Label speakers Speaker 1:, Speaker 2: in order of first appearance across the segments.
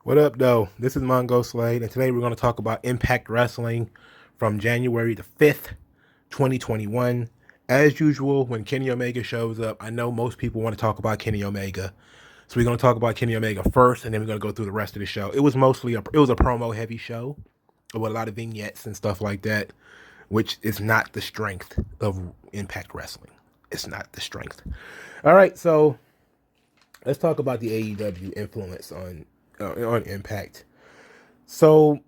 Speaker 1: What up, though? This is Mongo Slade, and today we're going to talk about Impact Wrestling from January the 5th, 2021. As usual, when Kenny Omega shows up, I know most people want to talk about Kenny Omega. So we're going to talk about Kenny Omega first, and then we're going to go through the rest of the show. It was mostly a promo-heavy show with a lot of vignettes and stuff like that, which is not the strength of Impact Wrestling. It's not the strength. All right, so let's talk about the AEW influence on Impact. So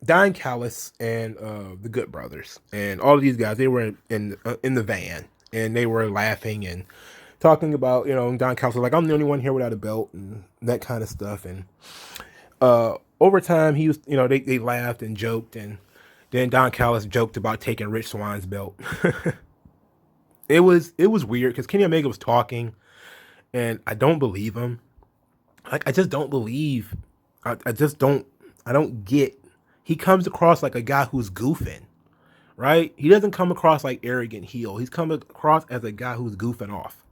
Speaker 1: Don Callis and the Good Brothers and all of these guys, they were in the van and they were laughing and talking about, Don Callis was like, I'm the only one here without a belt and that kind of stuff. And over time, he was, they laughed and joked, and then Don Callis joked about taking Rich Swann's belt. It was weird because Kenny Omega was talking, and I don't believe him. Like, I just don't believe. I don't get. He comes across like a guy who's goofing, right? He doesn't come across like arrogant heel. He's coming across as a guy who's goofing off.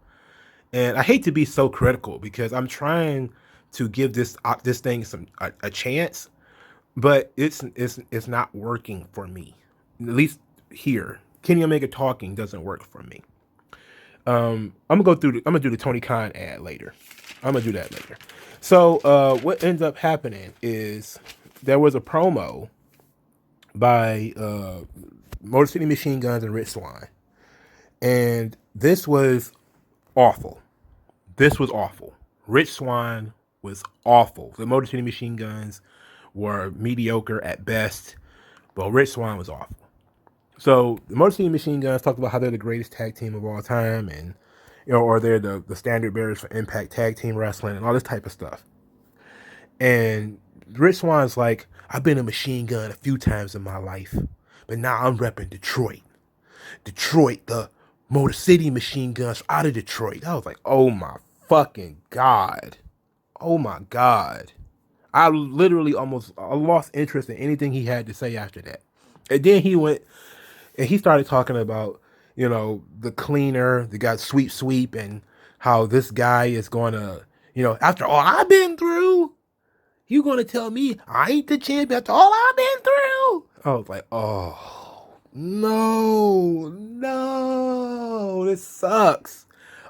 Speaker 1: And I hate to be so critical because I'm trying to give this thing a chance, but it's not working for me. At least here, Kenny Omega talking doesn't work for me. I'm gonna do the Tony Khan ad later. I'm gonna do that later. So what ends up happening is there was a promo by Motor City Machine Guns and Rich Swann, and this was awful. This was awful. Rich Swann was awful. The Motor City Machine Guns were mediocre at best, but Rich Swann was awful. So the Motor City Machine Guns talked about how they're the greatest tag team of all time, and or they're the standard bearers for Impact Tag Team Wrestling and all this type of stuff. And Rich Swann's like, I've been a machine gun a few times in my life, but now I'm repping Detroit. Detroit, the Motor City Machine Guns out of Detroit. I was like, oh my fucking God. Oh my God. I literally I lost interest in anything he had to say after that. And then he went and he started talking about, the cleaner, the guy sweep, and how this guy is going to, after all I've been through, you going to tell me I ain't the champion after all I've been through? I was like, oh, no, this sucks.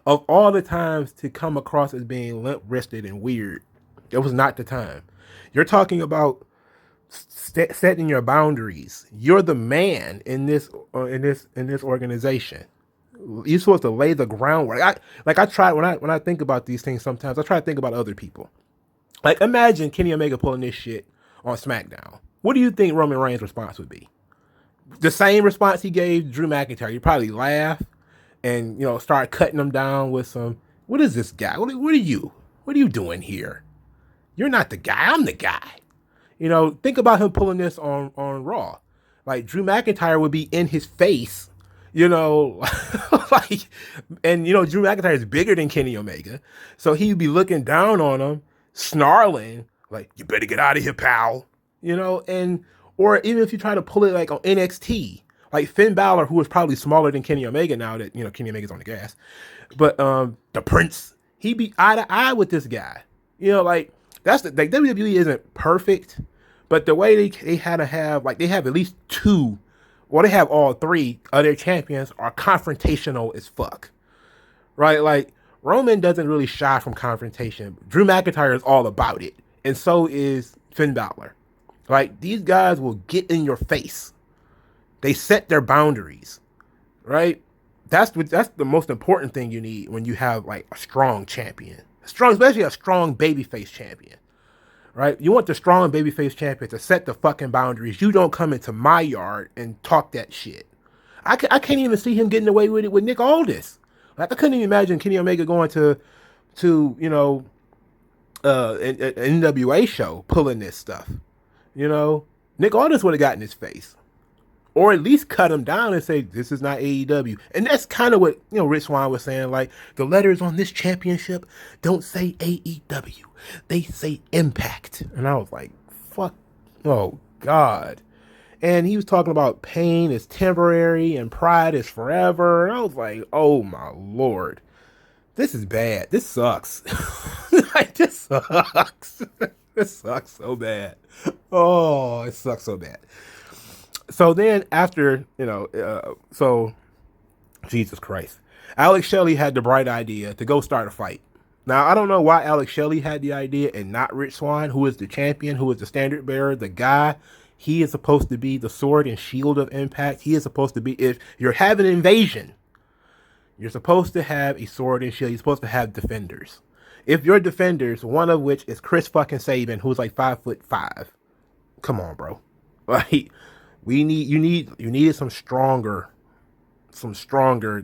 Speaker 1: Of all the times to come across as being limp-wristed and weird, it was not the time. You're talking about setting your boundaries. You're the man in this organization. You're supposed to lay the groundwork. I try when I think about these things. Sometimes I try to think about other people. Like, imagine Kenny Omega pulling this shit on SmackDown. What do you think Roman Reigns' response would be? The same response he gave Drew McIntyre. You'd probably laugh and start cutting him down with some. What is this guy? What are you? What are you doing here? You're not the guy. I'm the guy. Think about him pulling this on Raw. Like, Drew McIntyre would be in his face, like, and Drew McIntyre is bigger than Kenny Omega, so he'd be looking down on him, snarling like, "You better get out of here, pal," and or even if you try to pull it like on NXT, like Finn Balor, who is probably smaller than Kenny Omega now that Kenny Omega's on the gas, but the Prince, he'd be eye to eye with this guy, like. That's WWE isn't perfect, but the way they had to have, like, they have at least two, well, they have all three of their champions are confrontational as fuck, right? Like, Roman doesn't really shy from confrontation. Drew McIntyre is all about it, and so is Finn Balor. Like, these guys will get in your face. They set their boundaries, right? That's the most important thing you need when you have like a strong champion. Especially a strong babyface champion, right? You want the strong babyface champion to set the fucking boundaries. You don't come into my yard and talk that shit. I can't even see him getting away with it with Nick Aldis. Like, I couldn't even imagine Kenny Omega going to an NWA show pulling this stuff. Nick Aldis would have gotten his face. Or at least cut him down and say, this is not AEW. And that's kind of what, Rich Swann was saying. Like, the letters on this championship don't say AEW. They say Impact. And I was like, fuck. Oh, God. And he was talking about pain is temporary and pride is forever. And I was like, oh, my Lord. This is bad. This sucks. Like, this sucks. This sucks so bad. Oh, it sucks so bad. So then after, Jesus Christ. Alex Shelley had the bright idea to go start a fight. Now, I don't know why Alex Shelley had the idea and not Rich Swann, who is the champion, who is the standard bearer, the guy. He is supposed to be the sword and shield of Impact. He is supposed to be, if you're having an invasion, you're supposed to have a sword and shield. You're supposed to have defenders. If your defenders, one of which is Chris fucking Sabin, who's like 5'5", come on, bro. Like, you needed some stronger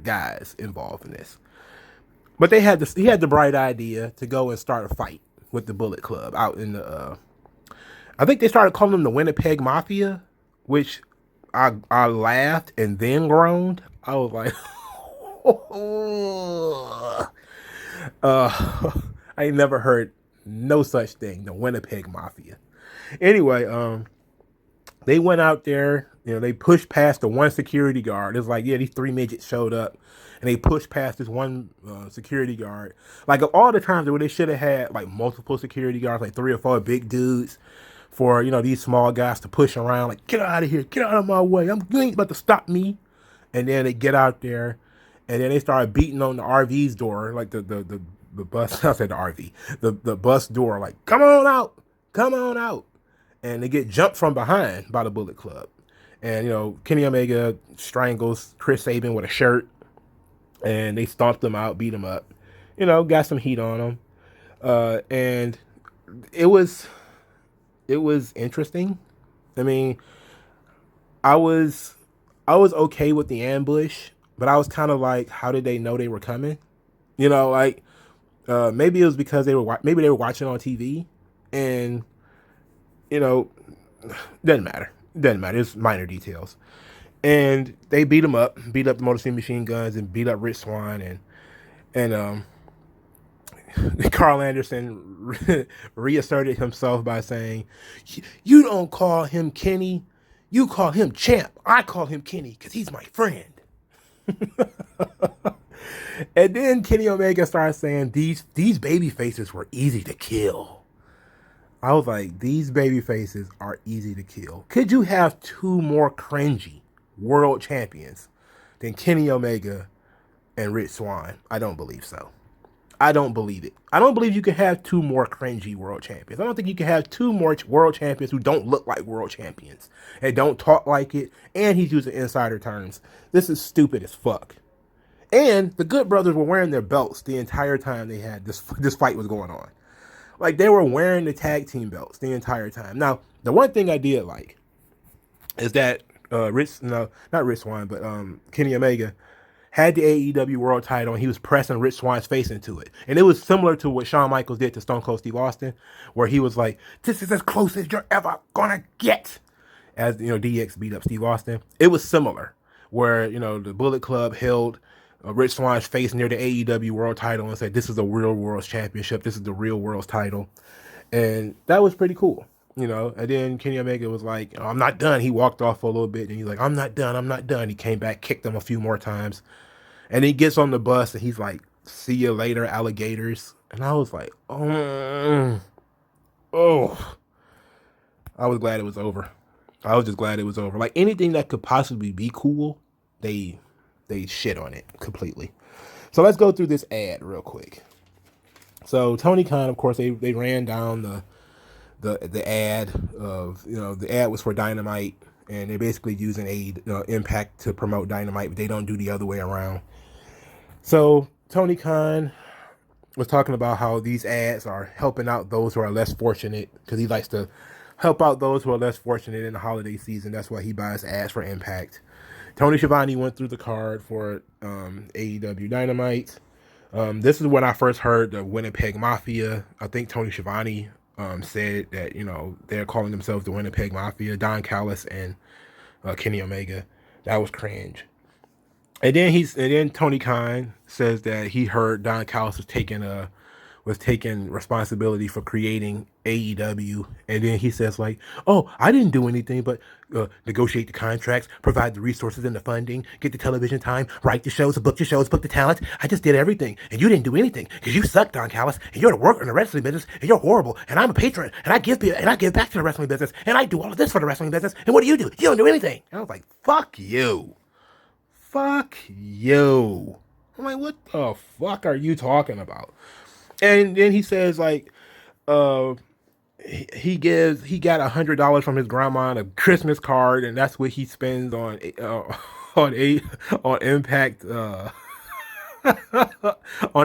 Speaker 1: guys involved in this. But he had the bright idea to go and start a fight with the Bullet Club out in the I think they started calling them the Winnipeg Mafia, which I laughed and then groaned. I was like, I ain't never heard no such thing, the Winnipeg Mafia. Anyway, they went out there, they pushed past the one security guard. It's like, yeah, these three midgets showed up and they pushed past this one security guard. Like, of all the times where they should have had like multiple security guards, like 3 or 4 big dudes, for these small guys to push around, like, get out of here, get out of my way, you ain't about to stop me. And then they get out there, and then they started beating on the RV's door, like the bus. I said the RV, the bus door, like, come on out. And they get jumped from behind by the Bullet Club. And Kenny Omega strangles Chris Sabin with a shirt, and they stomped him out, beat him up, got some heat on him, and it was interesting. I mean, I was okay with the ambush, but I was kind of like, how did they know they were coming? Like, maybe it was because they were watching on TV, and doesn't matter. It's minor details. And they beat up the Motor City Machine Guns, and beat up Rich Swann, and Carl Anderson reasserted himself by saying, "You don't call him Kenny, you call him Champ. I call him Kenny because he's my friend." And then Kenny Omega started saying these baby faces were easy to kill. I was like, these baby faces are easy to kill. Could you have 2 more cringy world champions than Kenny Omega and Rich Swann? I don't believe so. I don't believe it. I don't believe you can have 2 more cringy world champions. I don't think you can have 2 more world champions who don't look like world champions and don't talk like it. And he's using insider terms. This is stupid as fuck. And the Good Brothers were wearing their belts the entire time they had this fight was going on. Like, they were wearing the tag team belts the entire time. Now, the one thing I did like is that not Rich Swann, but Kenny Omega had the AEW World title, and he was pressing Rich Swann's face into it. And it was similar to what Shawn Michaels did to Stone Cold Steve Austin, where he was like, this is as close as you're ever gonna get. As, DX beat up Steve Austin. It was similar, where, the Bullet Club held Rich Swann's face near the AEW World title and said, this is the real World's Championship. This is the real World's title. And that was pretty cool. And then Kenny Omega was like, I'm not done. He walked off for a little bit, and he's like, I'm not done. He came back, kicked him a few more times. And he gets on the bus, and he's like, see you later, alligators. And I was like, oh. I was glad it was over. I was just glad it was over. Like, anything that could possibly be cool, they shit on it completely. So let's go through this ad real quick. So Tony Khan, of course, they ran down the ad of, the ad was for Dynamite, and they're basically using Impact to promote Dynamite, but they don't do the other way around. So Tony Khan was talking about how these ads are helping out those who are less fortunate, because he likes to help out those who are less fortunate in the holiday season. That's why he buys ads for Impact. Tony Schiavone went through the card for AEW Dynamite. This is when I first heard the Winnipeg Mafia. I think Tony Schiavone said that, they're calling themselves the Winnipeg Mafia, Don Callis and Kenny Omega. That was cringe. And then Tony Khan says that he heard Don Callis was was taking responsibility for creating AEW, and then he says like, "Oh, I didn't do anything but negotiate the contracts, provide the resources and the funding, get the television time, write the shows, book the talent. I just did everything, and you didn't do anything because you suck, Don Callis, and you're a worker in the wrestling business, and you're horrible. And I'm a patron, and I give back to the wrestling business, and I do all of this for the wrestling business. And what do? You don't do anything." And I was like, "Fuck you, fuck you." I'm like, "What the fuck are you talking about?" And then he says like, he got $100 from his grandma on a Christmas card, and that's what he spends on on Impact on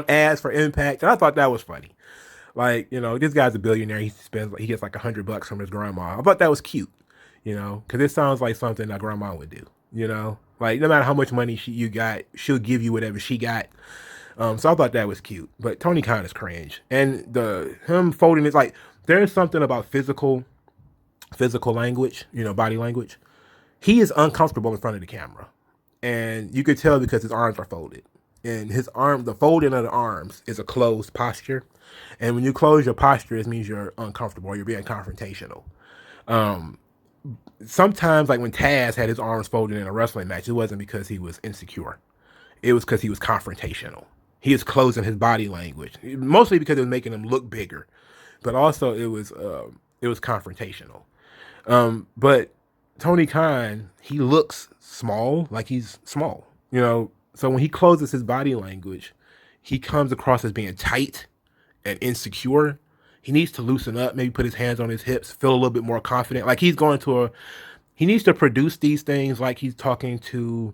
Speaker 1: ads for Impact. And I thought that was funny. Like, this guy's a billionaire. He gets like $100 from his grandma. I thought that was cute, because it sounds like something that grandma would do. Like no matter how much money you got, she'll give you whatever she got. So I thought that was cute, but Tony Khan is cringe, and him folding is like, there's something about physical language, body language. He is uncomfortable in front of the camera, and you could tell because his arms are folded, and the folding of the arms is a closed posture, and when you close your posture, it means you're uncomfortable or you're being confrontational. Sometimes, like when Taz had his arms folded in a wrestling match, it wasn't because he was insecure. It was because he was confrontational. He is closing his body language, mostly because it was making him look bigger, but also it was confrontational. But Tony Khan, he looks small, like he's small, So when he closes his body language, he comes across as being tight and insecure. He needs to loosen up, maybe put his hands on his hips, feel a little bit more confident. Like he needs to produce these things like he's talking to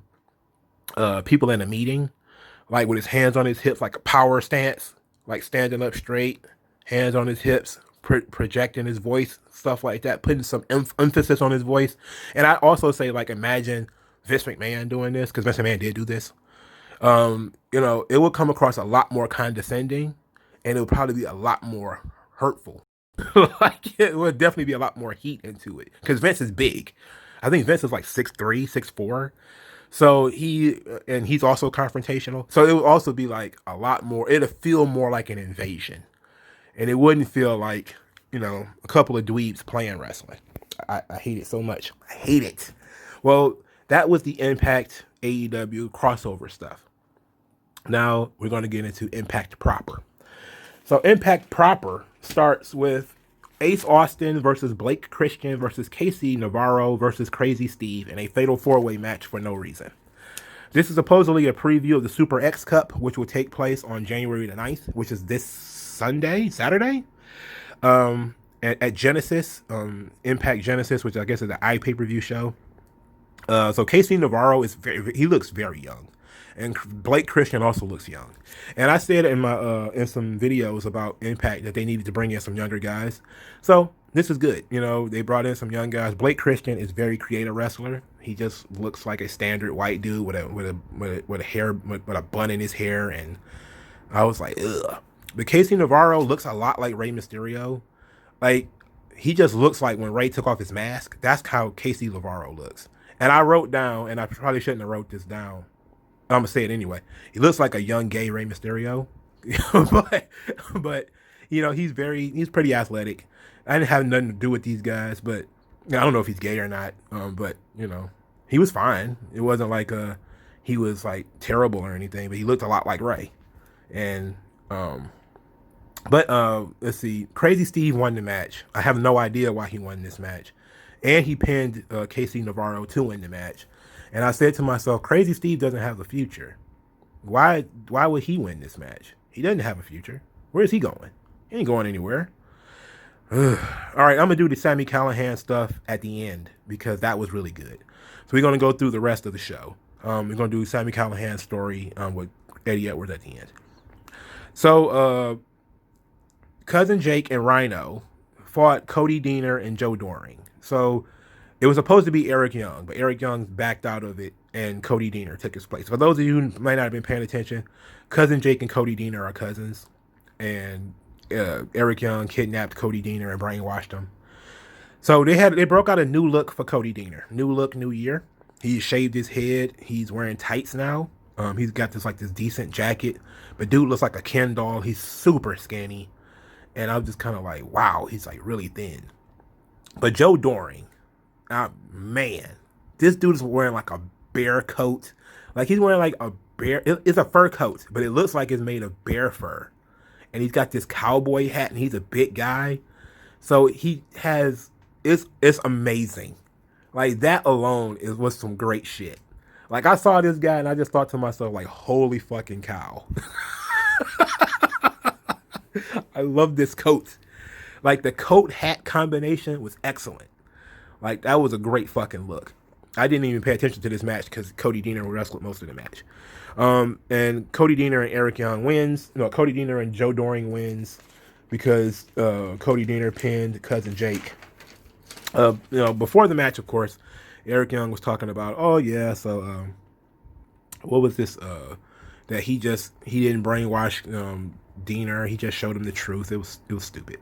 Speaker 1: people in a meeting, like with his hands on his hips, like a power stance, like standing up straight, hands on his hips, projecting his voice, stuff like that, putting some emphasis on his voice. And I also say, like, imagine Vince McMahon doing this, because Vince McMahon did do this. It will come across a lot more condescending, and it will probably be a lot more hurtful. Like, it would definitely be a lot more heat into it, because Vince is big. I think Vince is like 6'3", 6'4". So he's also confrontational. So it would also be like a lot more, it'll feel more like an invasion. And it wouldn't feel like, a couple of dweebs playing wrestling. I hate it so much. I hate it. Well, that was the Impact AEW crossover stuff. Now we're going to get into Impact proper. So Impact proper starts with Ace Austin versus Blake Christian versus Casey Navarro versus Crazy Steve in a fatal 4-way match for no reason. This is supposedly a preview of the Super X Cup, which will take place on January the 9th, which is this Saturday, at Genesis, Impact Genesis, which I guess is the iPay-per-view show. So Casey Navarro he looks very young. And Blake Christian also looks young. And I said in my in some videos about Impact that they needed to bring in some younger guys. So this is good. They brought in some young guys. Blake Christian is a very creative wrestler. He just looks like a standard white dude with a bun in his hair, and I was like, ugh. But Casey Navarro looks a lot like Rey Mysterio. Like, he just looks like when Rey took off his mask. That's how Casey Navarro looks. And I wrote down, and I probably shouldn't have wrote this down, I'm gonna say it anyway. He looks like a young gay Rey Mysterio, but he's pretty athletic. I didn't have nothing to do with these guys, but I don't know if he's gay or not. But he was fine. It wasn't like he was like terrible or anything, but he looked a lot like Rey. And let's see. Crazy Steve won the match. I have no idea why he won this match, and he pinned Casey Navarro to win the match. And I said to myself, Crazy Steve doesn't have a future. Why would he win this match? He doesn't have a future. Where is he going? He ain't going anywhere. All right, I'm going to do the Sami Callihan stuff at the end because that was really good. So we're going to go through the rest of the show. We're going to do Sami Callihan's story with Eddie Edwards at the end. So Cousin Jake and Rhino fought Cody Deaner and Joe Doring. So it was supposed to be Eric Young, but Eric Young backed out of it, and Cody Deaner took his place. For those of you who might not have been paying attention, Cousin Jake and Cody Deaner are cousins, and Eric Young kidnapped Cody Deaner and brainwashed him. So they broke out a new look for Cody Deaner. New look, new year. He shaved his head. He's wearing tights now. He's got this decent jacket, but dude looks like a Ken doll. He's super skinny, and I'm just kind of like, wow, he's like really thin. But Joe Doring, man, this dude is wearing like a bear coat. Like he's wearing like a bear. It's a fur coat, but it looks like it's made of bear fur. And he's got this cowboy hat, and he's a big guy. So he has it's amazing. Like that alone was some great shit. Like I saw this guy and I just thought to myself, like, holy fucking cow. I love this coat. Like the coat hat combination was excellent. Like that was a great fucking look. I didn't even pay attention to this match because Cody Deaner wrestled most of the match. And Cody Deaner and Eric Young wins. No, Cody Deaner and Joe Doring wins because Cody Deaner pinned Cousin Jake. Before the match, of course, Eric Young was talking about, oh yeah, so what was this? That he didn't brainwash Deaner. He just showed him the truth. It was stupid.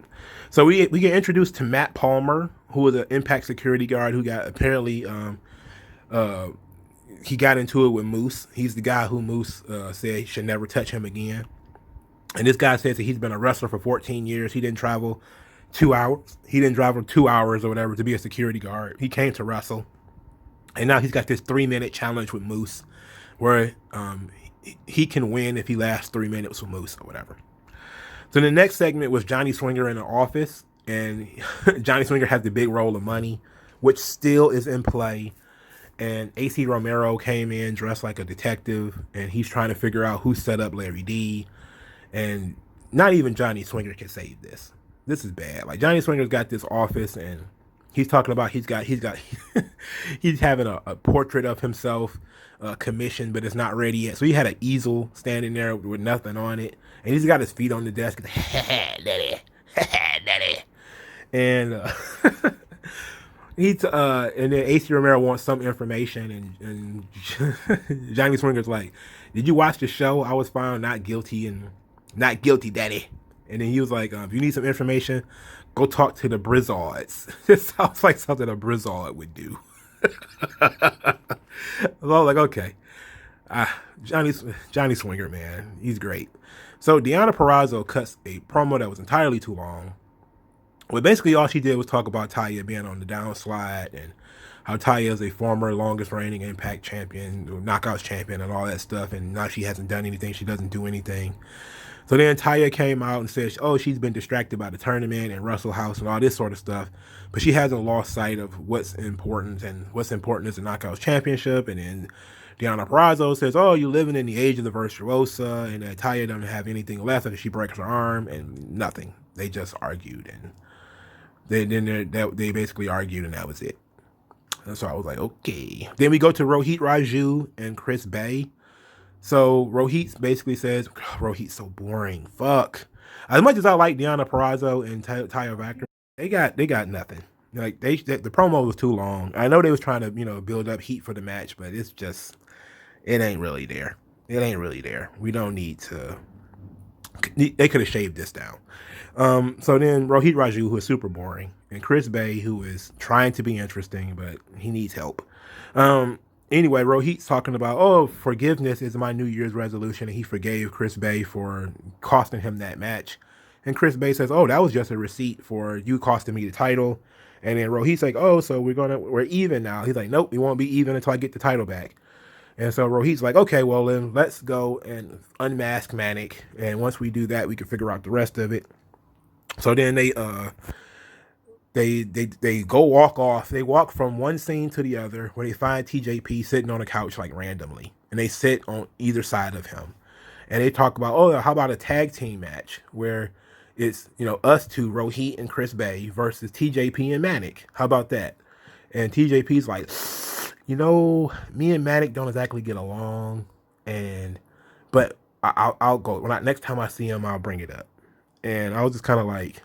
Speaker 1: So we get introduced to Matt Palmer, who was an Impact security guard who got apparently he got into it with Moose. He's the guy who Moose said he should never touch him again. And this guy says that he's been a wrestler for 14 years. He didn't travel 2 hours. He didn't travel 2 hours or whatever to be a security guard. He came to wrestle. And now he's got this 3-minute challenge with Moose where he can win if he lasts 3 minutes with Moose or whatever. So the next segment was Johnny Swinger in the office. And Johnny Swinger has the big roll of money, which still is in play. And AC Romero came in dressed like a detective, and he's trying to figure out who set up Larry D. And not even Johnny Swinger can save this. This is bad. Like Johnny Swinger's got this office, and he's talking about he's having a portrait of himself commissioned, but it's not ready yet. So he had an easel standing there with nothing on it, and he's got his feet on the desk. Daddy, daddy, and and then AC Romero wants some information, and Johnny Swinger's like, "Did you watch the show? I was found not guilty, daddy." And then he was like, "If you need some information, go talk to the Brizards." This sounds like something a Brizard would do. I was like, okay, Johnny Swinger, man, he's great. So Deonna Purrazzo cuts a promo that was entirely too long. Well, basically all she did was talk about Taya being on the downslide and how Taya is a former longest reigning Impact champion, or Knockouts champion, and all that stuff. And now she hasn't done anything. She doesn't do anything. So then Taya came out and said, oh, she's been distracted by the tournament and Russell House and all this sort of stuff. But she hasn't lost sight of what's important. And what's important is the Knockouts championship. And then Deonna Purrazzo says, oh, you're living in the age of the virtuosa. And Taya doesn't have anything left after she breaks her arm. And nothing. They just argued. And they basically argued, and that was it. And so I was like, okay. Then we go to Rohit Raju and Chris Bay. So Rohit basically says, Rohit's so boring. Fuck. As much as I like Deonna Purrazzo and Taya Valkyrie, they got nothing. Like the promo was too long. I know they was trying to build up heat for the match, but it ain't really there. It ain't really there. We don't need to. They could have shaved this down. So then Rohit Raju, who is super boring, and Chris Bay, who is trying to be interesting, but he needs help. Anyway, Rohit's talking about, oh, forgiveness is my New Year's resolution, and he forgave Chris Bay for costing him that match. And Chris Bay says, oh, that was just a receipt for you costing me the title. And then Rohit's like, oh, so we're even now. He's like, nope, we won't be even until I get the title back. And so Rohit's like, okay, well then let's go and unmask Manic, and once we do that, we can figure out the rest of it. So then they go walk off. They walk from one scene to the other where they find TJP sitting on a couch like randomly, and they sit on either side of him, and they talk about, oh, how about a tag team match where it's us two, Rohit and Chris Bay, versus TJP and Manic. How about that? And TJP's like, me and Manic don't exactly get along, but I'll go next time I see him, I'll bring it up. And I was just kind of like,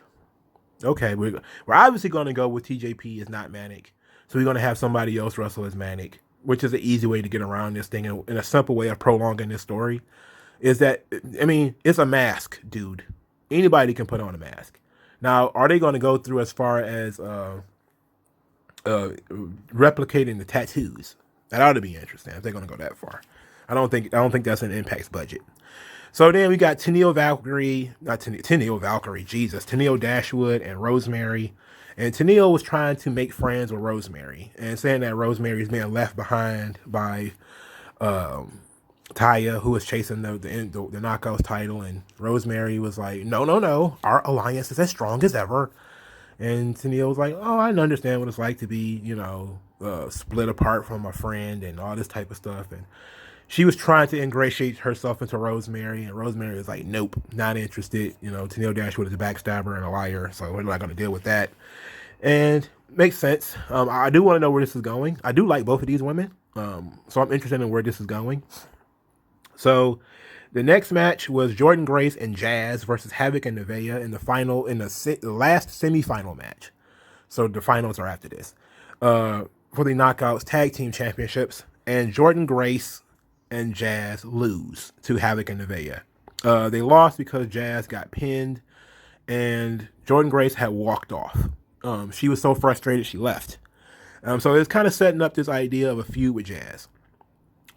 Speaker 1: okay, we're obviously going to go with TJP is not Manic, so we're going to have somebody else wrestle as Manic, which is an easy way to get around this thing, and a simple way of prolonging this story is that, it's a mask, dude. Anybody can put on a mask. Now, are they going to go through as far as replicating the tattoos? That ought to be interesting if they're going to go that far. I don't think that's in Impact's budget. So then we got Tennille Valkyrie, not Tennille Valkyrie, Jesus, Tennille Dashwood and Rosemary. And Tennille was trying to make friends with Rosemary and saying that Rosemary is being left behind by Taya, who was chasing the Knockouts title. And Rosemary was like, no, our alliance is as strong as ever. And Tennille was like, oh, I understand what it's like to be, split apart from a friend and all this type of stuff. And she was trying to ingratiate herself into Rosemary, and Rosemary was like, nope, not interested. Tennille Dashwood is a backstabber and a liar, so we're not going to deal with that. And makes sense. I do want to know where this is going. I do like both of these women, so I'm interested in where this is going. So the next match was Jordynne Grace and Jazz versus Havoc and Nevaeh in the last semifinal match. So the finals are after this. For the Knockouts Tag Team Championships, and Jordynne Grace and Jazz lose to Havoc and Nevaeh. They lost because Jazz got pinned and Jordynne Grace had walked off. She was so frustrated she left. So it's kind of setting up this idea of a feud with Jazz.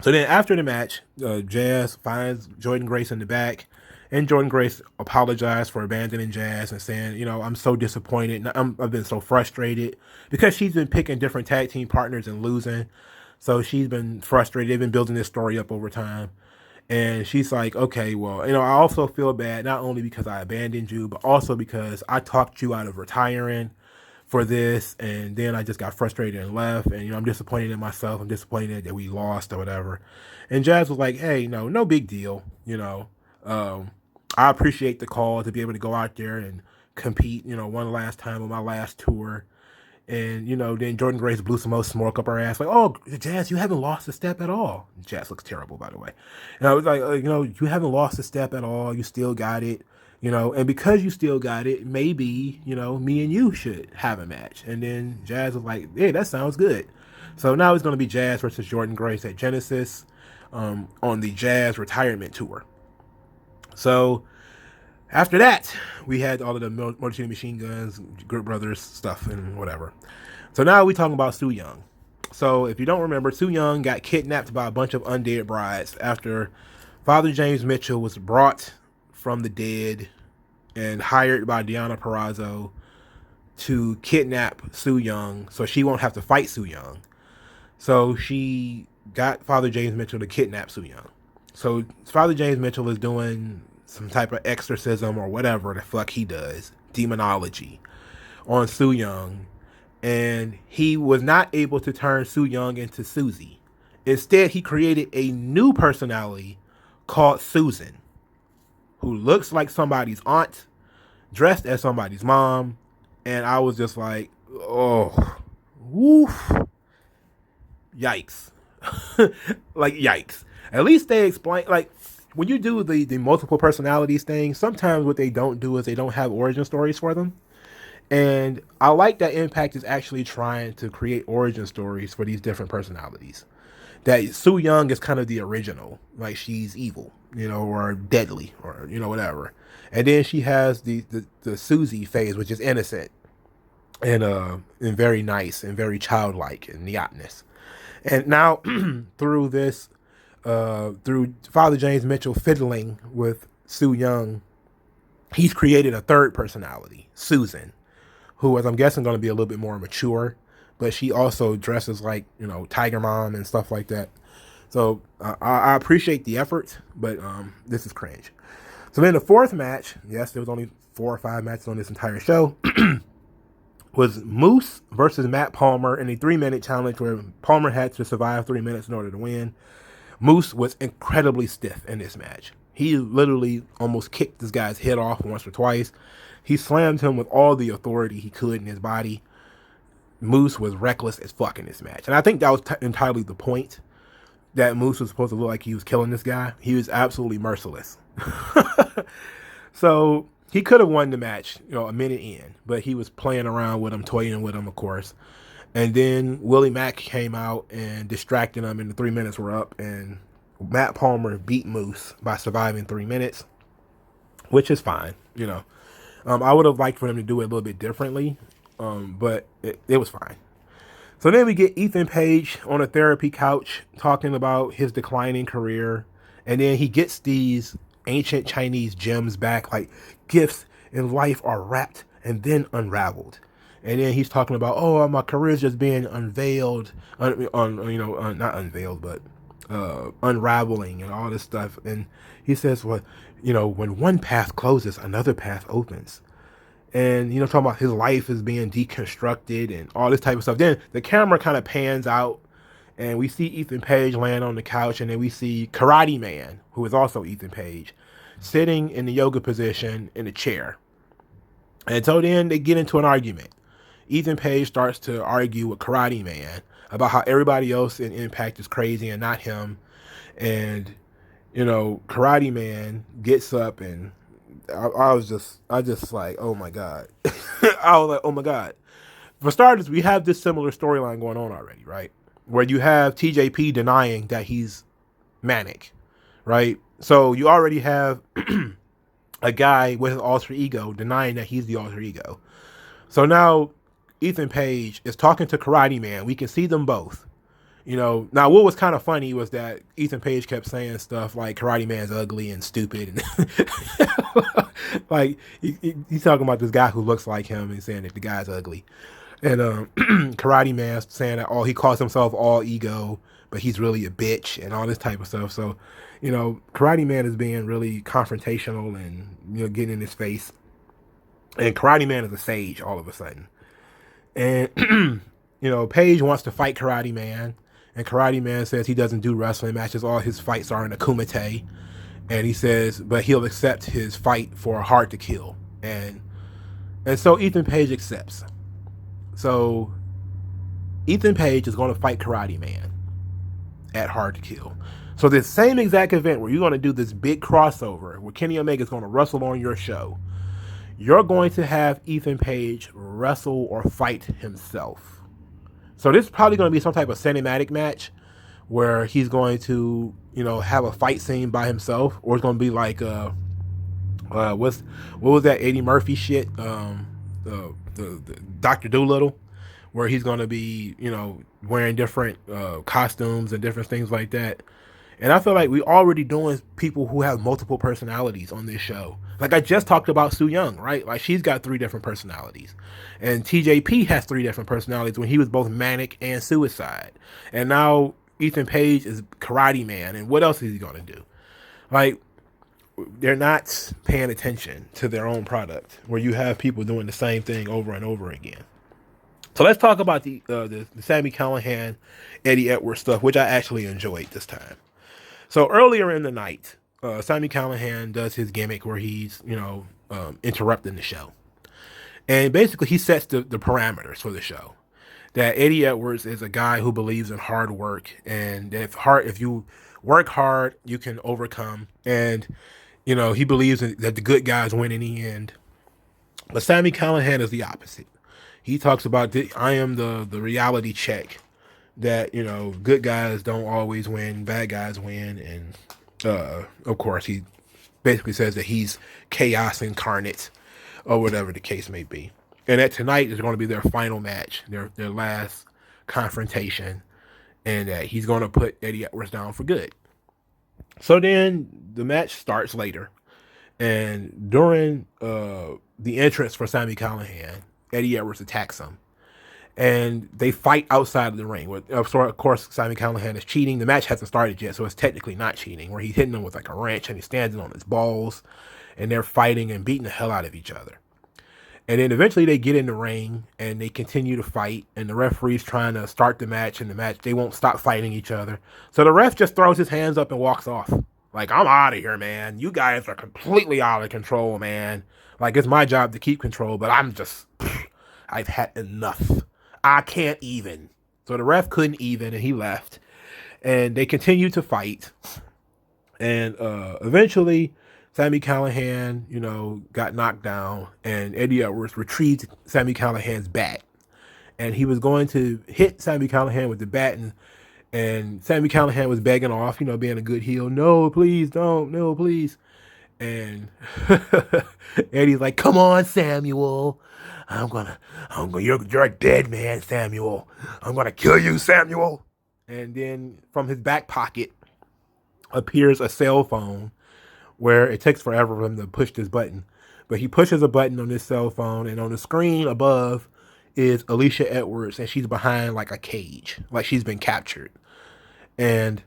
Speaker 1: So then after the match, Jazz finds Jordynne Grace in the back, and Jordynne Grace apologized for abandoning Jazz and saying, I'm so disappointed. I've been so frustrated because she's been picking different tag team partners and losing. So she's been frustrated. They've been building this story up over time. And she's like, okay, well, I also feel bad, not only because I abandoned you, but also because I talked you out of retiring for this. And then I just got frustrated and left. And, I'm disappointed in myself. I'm disappointed that we lost or whatever. And Jazz was like, hey, no big deal. I appreciate the call to be able to go out there and compete, one last time on my last tour. And, then Jordynne Grace blew some more smoke up her ass. Like, oh, Jazz, you haven't lost a step at all. Jazz looks terrible, by the way. And I was like, you haven't lost a step at all. You still got it. And because you still got it, maybe, me and you should have a match. And then Jazz was like, hey, that sounds good. So now it's going to be Jazz versus Jordynne Grace at Genesis on the Jazz retirement tour. So after that, we had all of the Motor City Machine Guns, Good Brothers stuff, and whatever. So now we're talking about Su Yung. So if you don't remember, Su Yung got kidnapped by a bunch of undead brides after Father James Mitchell was brought from the dead and hired by Deonna Purrazzo to kidnap Su Yung so she won't have to fight Su Yung. So she got Father James Mitchell to kidnap Su Yung. So Father James Mitchell is doing some type of exorcism or whatever the fuck he does, demonology, on Su Yung, and he was not able to turn Su Yung into Susie. Instead, he created a new personality called Susan, who looks like somebody's aunt, dressed as somebody's mom, and I was just like, oh, woof, yikes. Like, yikes. At least they explain, like, when you do the multiple personalities thing, sometimes what they don't do is they don't have origin stories for them. And I like that Impact is actually trying to create origin stories for these different personalities. That Su Yung is kind of the original, like she's evil, or deadly, or whatever. And then she has the Susie phase, which is innocent and very nice and very childlike and neotness. And now through this. Through Father James Mitchell fiddling with Su Yung, he's created a third personality, Susan, who is, I'm guessing, going to be a little bit more mature, but she also dresses like, Tiger Mom and stuff like that. So I appreciate the effort, but this is cringe. So then the fourth match, yes, there was only 4 or 5 matches on this entire show, was Moose versus Matt Palmer in a 3-minute challenge where Palmer had to survive 3 minutes in order to win. Moose was incredibly stiff in this match. He literally almost kicked this guy's head off once or twice. He slammed him with all the authority he could in his body. Moose was reckless as fuck in this match. And I think that was entirely the point, that Moose was supposed to look like he was killing this guy. He was absolutely merciless. So he could have won the match, a minute in, but he was playing around with him, toying with him, of course. And then Willie Mack came out and distracted him, and the 3 minutes were up, and Matt Palmer beat Moose by surviving 3 minutes, which is fine, I would have liked for him to do it a little bit differently, but it was fine. So then we get Ethan Page on a therapy couch talking about his declining career. And then he gets these ancient Chinese gems back, like gifts in life are wrapped and then unraveled. And then he's talking about, oh, my career's just being unveiled, not unveiled, but unraveling and all this stuff. And he says, well, when one path closes, another path opens. And talking about his life is being deconstructed and all this type of stuff. Then the camera kind of pans out and we see Ethan Page laying on the couch, and then we see Karate Man, who is also Ethan Page, sitting in the yoga position in a chair. And so then they get into an argument. Ethan Page starts to argue with Karate Man about how everybody else in Impact is crazy and not him. And, Karate Man gets up, and I was just like, oh my God. I was like, oh my God. For starters, we have this similar storyline going on already, right? Where you have TJP denying that he's manic, right? So you already have a guy with an alter ego denying that he's the alter ego. So now Ethan Page is talking to Karate Man. We can see them both. Now what was kind of funny was that Ethan Page kept saying stuff like Karate Man's ugly and stupid. And like he's talking about this guy who looks like him and saying that the guy's ugly. And Karate Man's saying that he calls himself all ego, but he's really a bitch and all this type of stuff. So, Karate Man is being really confrontational and, getting in his face. And Karate Man is a sage all of a sudden. And, Paige wants to fight Karate Man. And Karate Man says he doesn't do wrestling matches. All his fights are in a kumite. And he says, but he'll accept his fight for a hard to kill. And so Ethan Page accepts. So Ethan Page is going to fight Karate Man at Hard to Kill. So this same exact event where you're going to do this big crossover where Kenny Omega is going to wrestle on your show, you're going to have Ethan Page wrestle or fight himself. So this is probably going to be some type of cinematic match where he's going to, have a fight scene by himself, or it's going to be like what was that Eddie Murphy shit? The Dr. Dolittle, where he's going to be, wearing different costumes and different things like that. And I feel like we already doing people who have multiple personalities on this show. Like I just talked about Su Yung, right? Like she's got 3 different personalities. And TJP has 3 different personalities when he was both manic and suicide. And now Ethan Page is Karate Man. And what else is he going to do? Like, they're not paying attention to their own product, where you have people doing the same thing over and over again. So let's talk about the Sami Callihan, Eddie Edwards stuff, which I actually enjoyed this time. So earlier in the night, Sami Callihan does his gimmick where he's, interrupting the show. And basically he sets the parameters for the show. That Eddie Edwards is a guy who believes in hard work, and if you work hard, you can overcome. And he believes that the good guys win in the end. But Sami Callihan is the opposite. He talks about, I am the reality check, that, good guys don't always win, bad guys win. And, of course, he basically says that he's chaos incarnate, or whatever the case may be. And that tonight is going to be their final match, their last confrontation, and that he's going to put Eddie Edwards down for good. So then the match starts later, and during the entrance for Sami Callihan, Eddie Edwards attacks him, and they fight outside of the ring. Of course, Sami Callihan is cheating. The match hasn't started yet, so it's technically not cheating, where he's hitting him with like a wrench, and he's standing on his balls, and they're fighting and beating the hell out of each other. And then eventually they get in the ring and they continue to fight, and the referee's trying to start the match, and they won't stop fighting each other. So the ref just throws his hands up and walks off. Like, I'm out of here, man. You guys are completely out of control, man. Like, it's my job to keep control, but I've had enough. I can't even. So the ref couldn't even, and he left. And they continued to fight. And eventually Sami Callihan, got knocked down, and Eddie Edwards retrieved Sami Callihan's bat. And he was going to hit Sami Callihan with the bat, and Sami Callihan was begging off, being a good heel. No, please don't. No, please. And Eddie's like, come on, Samuel. you're a dead man, Samuel. I'm gonna kill you, Samuel. And then from his back pocket appears a cell phone where it takes forever for him to push this button. But he pushes a button on this cell phone, and on the screen above is Alicia Edwards, and she's behind like a cage, like she's been captured. And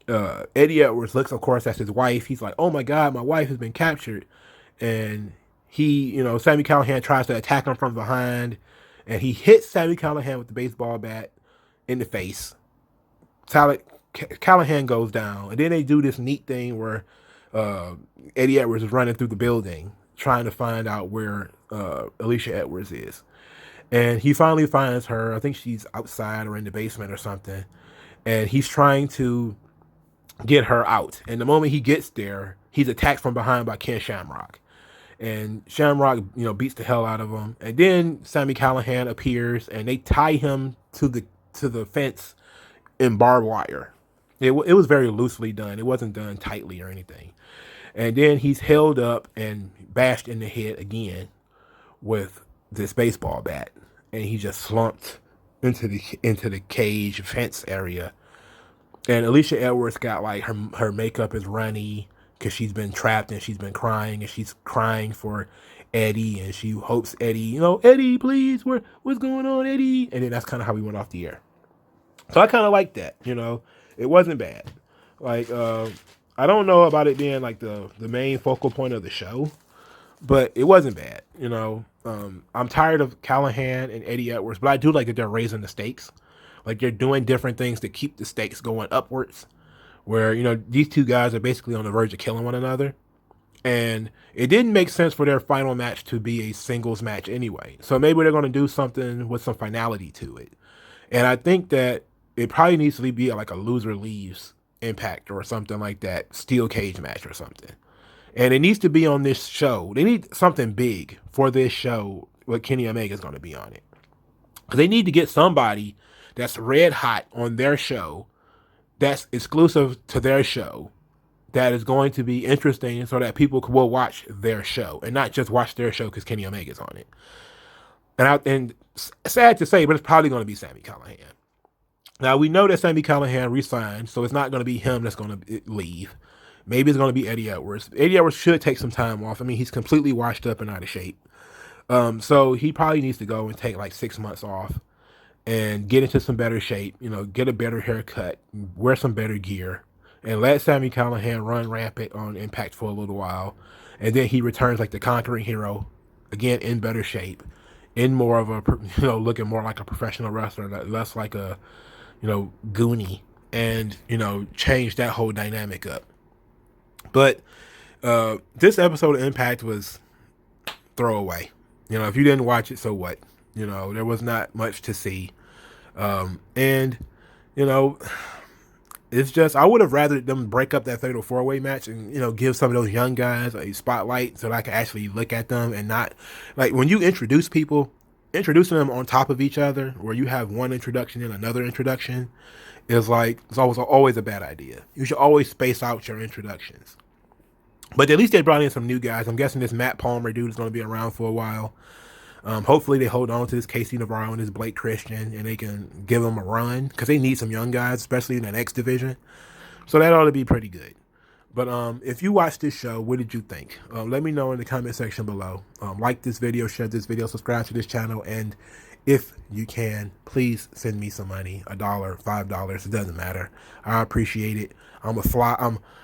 Speaker 1: Eddie Edwards looks, of course, at his wife. He's like, "Oh my God, my wife has been captured." And Sami Callihan tries to attack him from behind, and he hits Sami Callihan with the baseball bat in the face. Callihan goes down, and then they do this neat thing where Eddie Edwards is running through the building trying to find out where Alicia Edwards is. And he finally finds her. I think she's outside or in the basement or something. And he's trying to get her out. And the moment he gets there, he's attacked from behind by Ken Shamrock. And Shamrock, beats the hell out of him. And then Sami Callihan appears, and they tie him to the fence in barbed wire. It was very loosely done. It wasn't done tightly or anything. And then he's held up and bashed in the head again with this baseball bat, and he just slumped into the cage fence area. And Alicia Edwards got like her makeup is runny because she's been trapped and she's been crying, and she's crying for Eddie, and she hopes Eddie, Eddie, please, what's going on, Eddie? And then that's kind of how we went off the air. So I kind of like that, it wasn't bad. Like, I don't know about it being like the main focal point of the show, but it wasn't bad. I'm tired of Callihan and Eddie Edwards, but I do like that they're raising the stakes. Like, they're doing different things to keep the stakes going upwards, where, these two guys are basically on the verge of killing one another. And it didn't make sense for their final match to be a singles match anyway. So maybe they're going to do something with some finality to it. And I think that it probably needs to be like a loser leaves Impact or something like that, steel cage match or something. And it needs to be on this show. They need something big for this show with Kenny Omega's going to be on it. Because they need to get somebody that's red hot on their show, that's exclusive to their show, that is going to be interesting so that people will watch their show and not just watch their show because Kenny Omega's on it. And sad to say, but it's probably going to be Sami Callihan. Now, we know that Sami Callihan resigned, so it's not going to be him that's going to leave. Maybe it's going to be Eddie Edwards. Eddie Edwards should take some time off. I mean, he's completely washed up and out of shape. So he probably needs to go and take like 6 months off and get into some better shape, get a better haircut, wear some better gear, and let Sami Callihan run rampant on Impact for a little while. And then he returns like the conquering hero, again, in better shape, in more of a, looking more like a professional wrestler, less like a, Goonie, and, change that whole dynamic up. But this episode of Impact was throwaway. If you didn't watch it, so what? There was not much to see. And, it's just, I would have rather them break up that fatal 4-way match and, give some of those young guys a spotlight so that I can actually look at them and not, like, when you introduce people, introducing them on top of each other, where you have one introduction and another introduction, is like, it's always a bad idea. You should always space out your introductions. But at least they brought in some new guys. I'm guessing this Matt Palmer dude is going to be around for a while. Hopefully they hold on to this Casey Navarro and this Blake Christian, and they can give them a run, because they need some young guys, especially in the next division. So that ought to be pretty good. But if you watched this show, what did you think? Let me know in the comment section below. Like this video, share this video, subscribe to this channel, and if you can, please send me some money, $1, $5, it doesn't matter. I appreciate it. I'm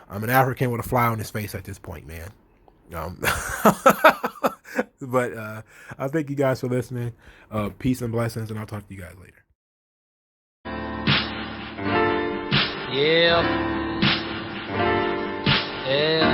Speaker 1: an African with a fly on his face at this point, man. But I thank you guys for listening. Peace and blessings, and I'll talk to you guys later.
Speaker 2: Yeah. Yeah.